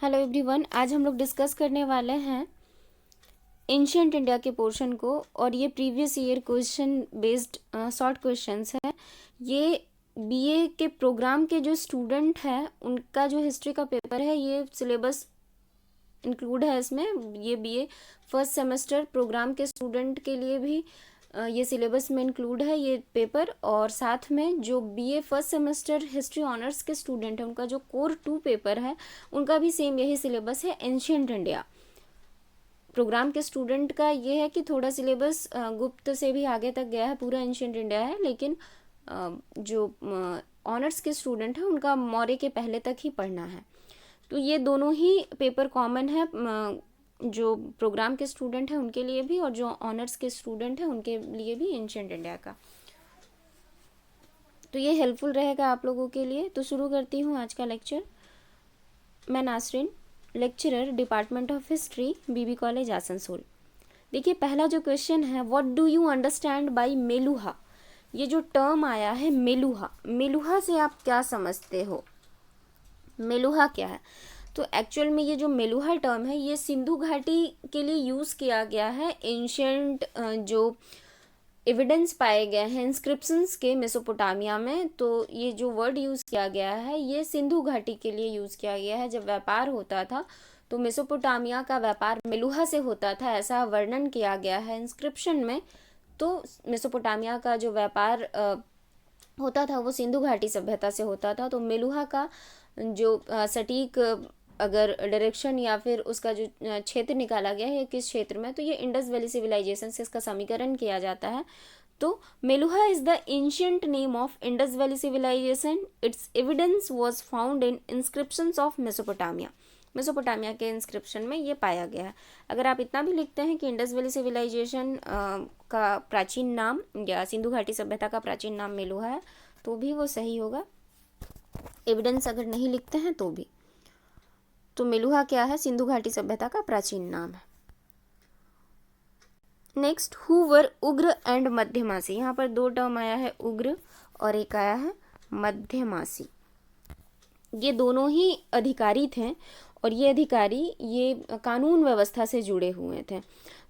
Hello everyone, आज हम लोग डिस्कस करने वाले हैं एंशिएंट इंडिया के पोर्शन को। और ये previous year question based short questions है। ये बीए के प्रोग्राम के जो स्टूडेंट है उनका जो हिस्ट्री का पेपर है, ये सिलेबस इंक्लूड है इसमें। ये बीए फर्स्ट सेमेस्टर प्रोग्राम के स्टूडेंट के लिए भी ये सिलेबस में इंक्लूड है ये पेपर। और साथ में जो BA first semester history honours के स्टूडेंट है उनका जो कोर 2 पेपर है उनका भी सेम यही सिलेबस है। एंशिएंट इंडिया प्रोग्राम के स्टूडेंट का ये है कि थोड़ा सिलेबस गुप्त से भी आगे तक गया है, पूरा एंशिएंट इंडिया है, लेकिन जो ऑनर्स के स्टूडेंट हैं उनका मौर्य के पहले तक ही पढ़ना है। तो ये दोनों ही पेपर कॉमन है, जो प्रोग्राम के स्टूडेंट हैं उनके लिए भी और जो ऑनर्स के स्टूडेंट हैं उनके लिए भी एंशिएंट इंडिया का। तो ये हेल्पफुल रहेगा आप लोगों के लिए। तो शुरू करती हूँ आज का लेक्चर। मैं Nasrin, lecturer department of history, BB College Asansol. देखिए पहला जो क्वेश्चन है, what do you understand by Meluha. ये जो टर्म आया है मेलुहा, मेलुहा से आप क्या समझते हो? मेलुहा क्या है? तो एक्चुअल में ये जो मेलुहा टर्म है ये सिंधु घाटी के लिए यूज़ किया गया है। एंशिएंट जो एविडेंस पाए गए हैं इंस्क्रिप्शंस के मेसोपोटामिया में, तो ये जो वर्ड यूज़ किया गया है ये सिंधु घाटी के लिए यूज़ किया गया है। जब व्यापार होता था तो मेसोपोटामिया का व्यापार मेलुहा से होता था, ऐसा वर्णन किया गया है इंस्क्रिप्शन में। तो मेसोपोटामिया का जो व्यापार होता था वो सिंधु घाटी सभ्यता से होता था। तो मेलुहा का जो सटीक अगर डायरेक्शन या फिर उसका जो क्षेत्र निकाला गया है किस क्षेत्र में, तो ये इंडस वैली सिविलाइजेशन से इसका समीकरण किया जाता है। तो Meluha is the ancient name of Indus Valley civilisation. Its evidence was found in inscriptions of Mesopotamia. Mesopotamia के इंस्क्रिप्शन में ये पाया गया है। अगर आप इतना भी लिखते हैं कि इंडस वैली सिविलाइजेशन का प्राचीन नाम या सिंधु घाटी सभ्यता का प्राचीन नाम मेलुहा है तो भी वो सही होगा। एविडेंस अगर नहीं लिखते हैं तो भी। तो मेलुहा क्या है? सिंधु घाटी सभ्यता का प्राचीन नाम है। नेक्स्ट, हु वर उग्र एंड मध्यमासी। यहाँ पर 2 टर्म आया है, उग्र और एक आया है मध्यमासी। ये दोनों ही अधिकारी थे और ये अधिकारी ये कानून व्यवस्था से जुड़े हुए थे।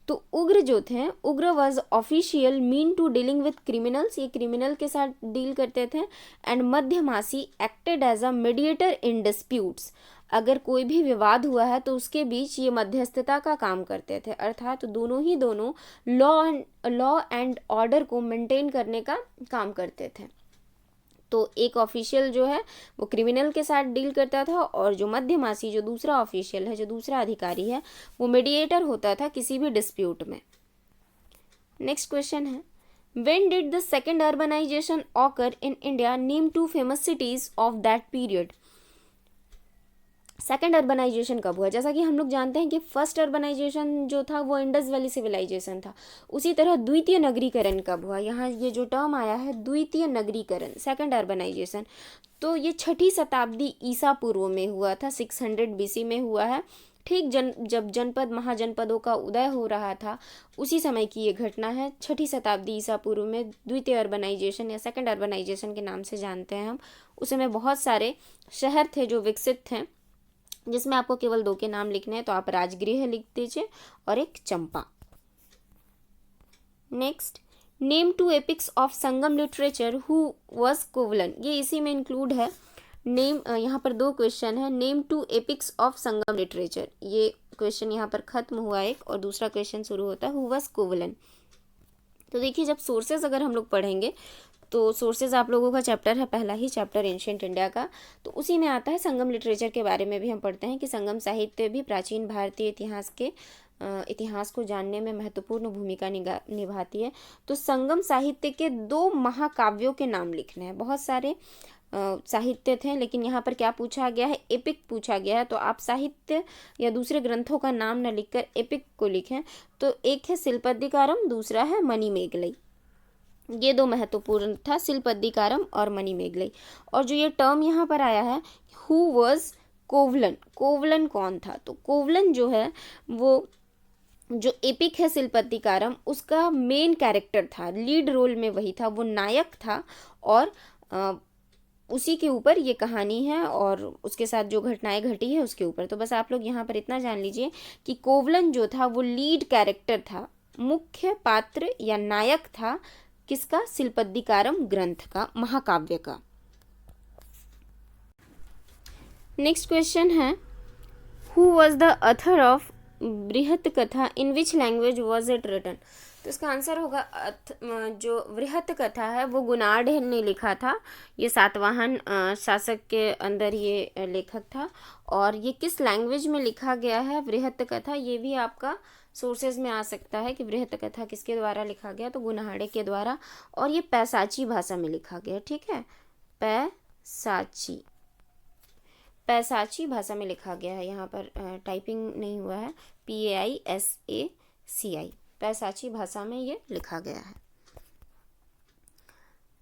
तो उग्र जो थे, Ugra was official mean to dealing with criminals, ये क्रिमिनल के साथ डील करते थे। And Madhyamasi acted as a mediator in disputes, अगर कोई भी विवाद हुआ है तो उसके बीच ये मध्यस्थता का काम करते थे। अर्थात दोनों लॉ एंड ऑर्डर को मेंटेन करने का काम करते थे। तो एक ऑफिशियल जो है वो क्रिमिनल के साथ डील करता था और जो मध्यमासी जो दूसरा ऑफिशियल है, जो दूसरा अधिकारी है, वो मीडिएटर होता था किसी भी डिस्प्यूट में। नेक्स्ट क्वेश्चन है, when did the second urbanisation occur in India, name 2 famous cities of that period. Second urbanisation कब हुआ? जैसा कि हम लोग जानते हैं कि फर्स्ट अर्बनाइजेशन जो था वो इंडस वैली सिविलाइजेशन था। उसी तरह द्वितीय नगरीकरण कब हुआ? यहाँ ये जो टर्म आया है द्वितीय नगरीकरण, सेकेंड अर्बनाइजेशन, तो ये 6ठी शताब्दी ईसा पूर्व में हुआ था, 600 बीसी में हुआ है। ठीक जब जनपद महाजनपदों का उदय हो रहा था उसी समय की ये घटना है। 6ठी शताब्दी ईसा पूर्व में द्वितीय अर्बनाइजेशन या सेकेंड अर्बनाइजेशन के नाम से जानते हैं हम। उस समय बहुत सारे शहर थे जो विकसित थे, जिसमें आपको केवल 2 के नाम लिखने हैं, तो आप राजगृह लिख दीजिए और एक Champa. Next, name 2 epics of Sangam literature who was Kovalan, ये इसी में इंक्लूड है। नेम यहाँ पर 2 क्वेश्चन है, name 2 epics of Sangam literature, ये क्वेश्चन यहाँ पर खत्म हुआ एक, और दूसरा क्वेश्चन शुरू होता है हु वाज कोवलन। तो देखिए जब सोर्सेज अगर हम लोग पढ़ेंगे तो सोर्सेज आप लोगों का चैप्टर है, पहला ही चैप्टर एंशिएंट इंडिया का, तो उसी में आता है संगम लिटरेचर के बारे में भी हम पढ़ते हैं कि संगम साहित्य भी प्राचीन भारतीय इतिहास को जानने में महत्वपूर्ण भूमिका निभाती है। तो संगम साहित्य के 2 महाकाव्यों के नाम लिखने हैं। बहुत सारे साहित्य थे लेकिन यहाँ पर क्या पूछा गया है? एपिक पूछा गया है। तो आप साहित्य या दूसरे ग्रंथों का नाम न लिखकर एपिक को लिखें। तो एक है सिलपद्दिकारम, दूसरा है मणिमेगलई। ये 2 महत्वपूर्ण था, सिलपद्दिकारम और मणिमेगलई। और जो ये टर्म यहाँ पर आया है हु वाज कोवलन, कोवलन कौन था? तो कोवलन जो है वो जो एपिक है सिलपद्दिकारम उसका मेन कैरेक्टर था, लीड रोल में वही था, वो नायक था और उसी के ऊपर ये कहानी है और उसके साथ जो घटनाएं घटी है उसके ऊपर। तो बस आप लोग यहाँ पर इतना जान लीजिए कि कोवलन जो था वो लीड कैरेक्टर था, मुख्य पात्र या नायक था किसका, सिलपद्दिकारम ग्रंथ का, महाकाव्य का। नेक्स्ट क्वेश्चन है, who was the author of Brihat Katha, in which language was it written. तो इसका आंसर होगा जो बृहत कथा है वो गुणाढ़ ने लिखा था। ये सातवाहन शासक के अंदर ये लेखक था। और ये किस लैंग्वेज में लिखा गया है बृहत कथा, ये भी आपका सोर्सेज में आ सकता है कि बृहत कथा किसके द्वारा लिखा गया, तो गुणाढ़े के द्वारा। और ये पैसाची भाषा में लिखा गया, ठीक है, पैसाची भाषा में लिखा गया है। यहाँ पर टाइपिंग नहीं हुआ है, PAISACI, पैसाची भाषा में ये लिखा गया है।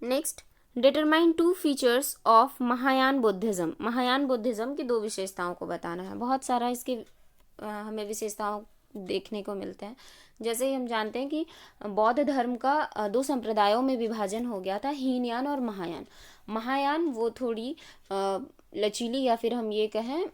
Next, determine 2 features of Mahayana Buddhism. Mahayana Buddhism की 2 विशेषताओं को बताना है। बहुत सारा इसके हमें विशेषताओं देखने को मिलते हैं। जैसे ही हम जानते हैं कि बौद्ध धर्म का 2 संप्रदायों में विभाजन हो गया था, हीनयान और महायान। महायान वो थोड़ी लचीली, या फिर हम ये कहें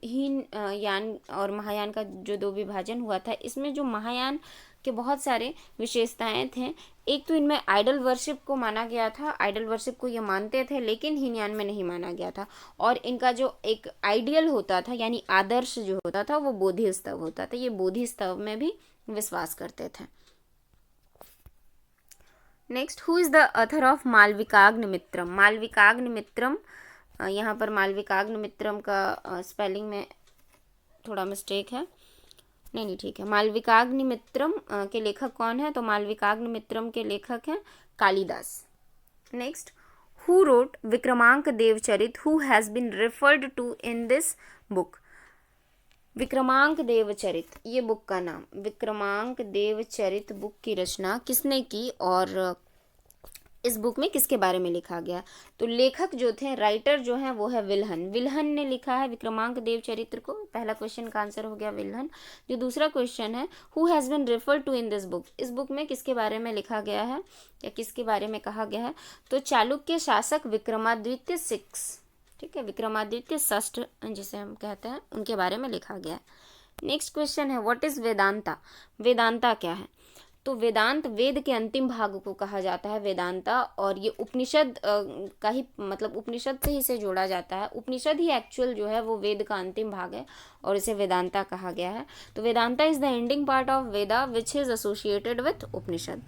हीन यान और महायान का जो 2 विभाजन हुआ था, इसमें जो महायान के बहुत सारे विशेषताएं थे। एक तो इनमें आइडल वर्शिप को माना गया था, आइडल वर्शिप को ये मानते थे, लेकिन हीनयान में नहीं माना गया था। और इनका जो एक आइडियल होता था यानी आदर्श जो होता था वो बोधि स्तव होता था, ये बोधि स्तव में भी विश्वास करते थे। Next, who is the author of Malavikagnimitram. Malavikagnimitram, यहाँ पर मालविकाग्निमित्रम का स्पेलिंग में थोड़ा मिस्टेक है, नहीं ठीक है। मालविकाग्निमित्रम के लेखक कौन है, तो मालविकाग्निमित्रम के लेखक हैं Kalidasa. Next, who wrote Vikramanka Devacharita, who has been referred to in this book. Vikramanka Devacharita, ये बुक का नाम, विक्रमांक देवचरित बुक की रचना किसने की और इस बुक में किसके बारे में लिखा गया। तो लेखक जो थे, राइटर जो हैं वो है विल्हन ने लिखा है विक्रमांक देवचरित्र को। पहला क्वेश्चन का आंसर हो गया विल्हन। जो दूसरा क्वेश्चन है, who has been referred to in this book, इस बुक में किसके बारे में लिखा गया है या किसके बारे में कहा गया है, तो चालुक्य शासक विक्रमादित्य 6, ठीक है, विक्रमादित्य षष्ठ जिसे हम कहते हैं, उनके बारे में लिखा गया है। नेक्स्ट क्वेश्चन है, व्हाट इज वेदांता। वेदांता क्या है, तो वेदांत वेद के अंतिम भाग को कहा जाता है वेदांता, और ये उपनिषद का ही मतलब उपनिषद से ही से जोड़ा जाता है। उपनिषद ही एक्चुअल जो है वो वेद का अंतिम भाग है और इसे वेदांता कहा गया है। तो Vedanta is the ending part of Veda which is associated with Upanishad.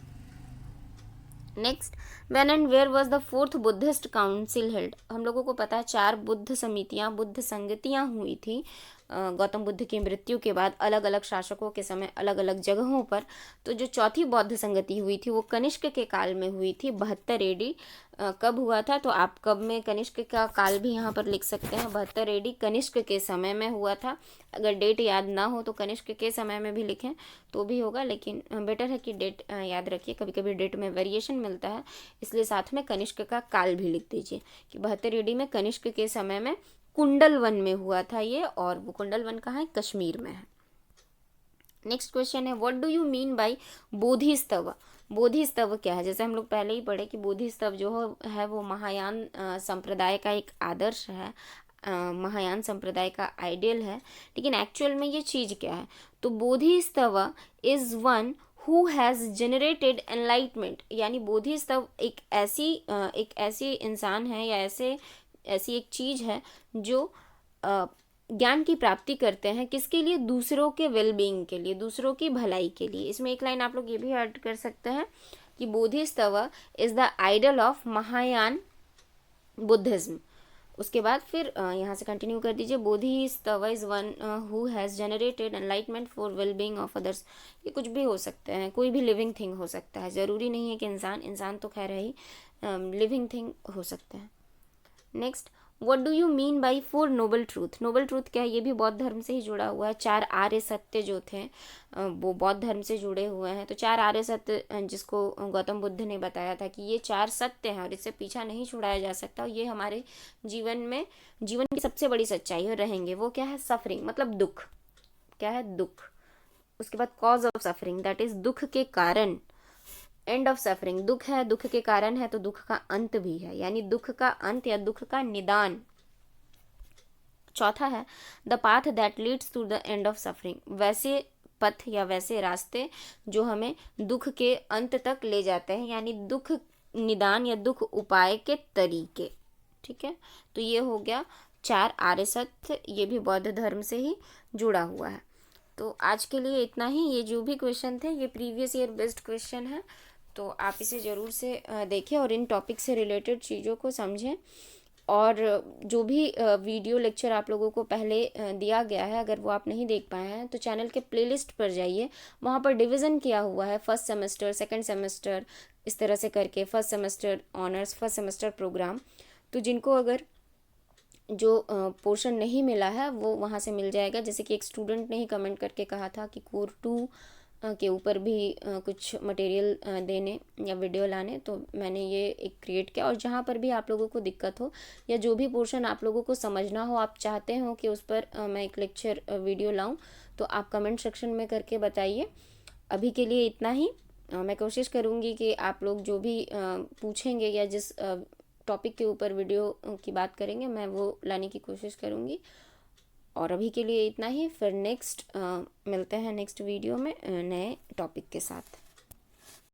Next, when and where was the 4th Buddhist council held. हम लोगों को पता है 4 बुद्ध समितियां, बुद्ध संगतियां हुई थी गौतम बुद्ध की मृत्यु के बाद, अलग अलग शासकों के समय अलग अलग जगहों पर। तो जो 4थी बौद्ध संगति हुई थी वो कनिष्क के काल में हुई थी, 72 AD। कब हुआ था, तो आप कब में कनिष्क का काल भी यहाँ पर लिख सकते हैं, 72 AD कनिष्क के समय में हुआ था। अगर डेट याद ना हो तो कनिष्क के समय में भी लिखें तो भी होगा, लेकिन बेटर है कि डेट याद रखिए, कभी कभी डेट में वेरिएशन मिलता है, इसलिए साथ में कनिष्क का काल भी लिख दीजिए कि 72 AD में कनिष्क के समय में कुंडल वन में हुआ था ये, और वो कुंडल वन कहाँ है, कश्मीर में है। नेक्स्ट क्वेश्चन है, what do you mean by Bodhisattva. Bodhisattva क्या है, जैसे हम लोग पहले ही पढ़े कि बोधिस्तव जो है वो महायान संप्रदाय का एक आदर्श है, महायान संप्रदाय का आइडियल है, लेकिन एक्चुअल में ये चीज़ क्या है, तो Bodhisattva is one who has generated enlightenment, यानी बोधिस्तव एक ऐसी इंसान है या ऐसी एक चीज़ है जो ज्ञान की प्राप्ति करते हैं, किसके लिए, दूसरों के वेलबींग के लिए, दूसरों की भलाई के लिए। इसमें एक लाइन आप लोग ये भी ऐड कर सकते हैं कि Bodhisattva is the idol of Mahayana Buddhism. उसके बाद फिर यहाँ से कंटिन्यू कर दीजिए, Bodhisattva is one who has generated enlightenment for wellbeing of others. ये कुछ भी हो सकते हैं, कोई भी लिविंग थिंग हो सकता है, ज़रूरी नहीं है कि इंसान तो खैर है ही, लिविंग थिंग हो सकते हैं। Next, what do you mean by 4 noble truth. Noble truth क्या है, ये भी बौद्ध धर्म से ही जुड़ा हुआ है। 4 आर्य सत्य जो थे वो बौद्ध धर्म से जुड़े हुए हैं। तो 4 आर्य सत्य जिसको गौतम बुद्ध ने बताया था कि ये 4 सत्य हैं और इससे पीछा नहीं छुड़ाया जा सकता, और ये हमारे जीवन की सबसे बड़ी सच्चाई है रहेंगे। वो क्या है, सफरिंग मतलब दुख, क्या है, दुख। उसके बाद cause of suffering, that is दुख के कारण एंड ऑफ सफरिंग, दुख है, दुख के कारण है, तो दुख का अंत भी है, यानी दुख का अंत या दुख का निदान। चौथा है the path that leads to the end of suffering, वैसे पथ या वैसे रास्ते जो हमें दुख के अंत तक ले जाते हैं, यानी दुख निदान या दुख उपाय के तरीके। ठीक है, तो ये हो गया 4 आर्य सत्य, ये भी बौद्ध धर्म से ही जुड़ा हुआ है। तो आज के लिए इतना ही। ये जो भी क्वेश्चन थे ये प्रीवियस ईयर बेस्ड क्वेश्चन है, तो आप इसे ज़रूर से देखें और इन टॉपिक से रिलेटेड चीज़ों को समझें। और जो भी वीडियो लेक्चर आप लोगों को पहले दिया गया है, अगर वो आप नहीं देख पाए हैं तो चैनल के प्लेलिस्ट पर जाइए, वहाँ पर डिवीज़न किया हुआ है फर्स्ट सेमेस्टर, सेकंड सेमेस्टर, इस तरह से करके first semester honours, first semester programme. तो जिनको अगर जो पोर्शन नहीं मिला है वो वहाँ से मिल जाएगा। जैसे कि एक स्टूडेंट ने ही कमेंट करके कहा था कि कोर 2 के ऊपर भी कुछ मटेरियल देने या वीडियो लाने, तो मैंने ये एक क्रिएट किया। और जहाँ पर भी आप लोगों को दिक्कत हो या जो भी पोर्शन आप लोगों को समझना हो, आप चाहते हो कि उस पर मैं एक लेक्चर वीडियो लाऊं, तो आप कमेंट सेक्शन में करके बताइए। अभी के लिए इतना ही। मैं कोशिश करूँगी कि आप लोग जो भी पूछेंगे या जिस टॉपिक के ऊपर वीडियो की बात करेंगे मैं वो लाने की कोशिश करूँगी। और अभी के लिए इतना ही, फिर नेक्स्ट मिलते हैं नेक्स्ट वीडियो में नए टॉपिक के साथ।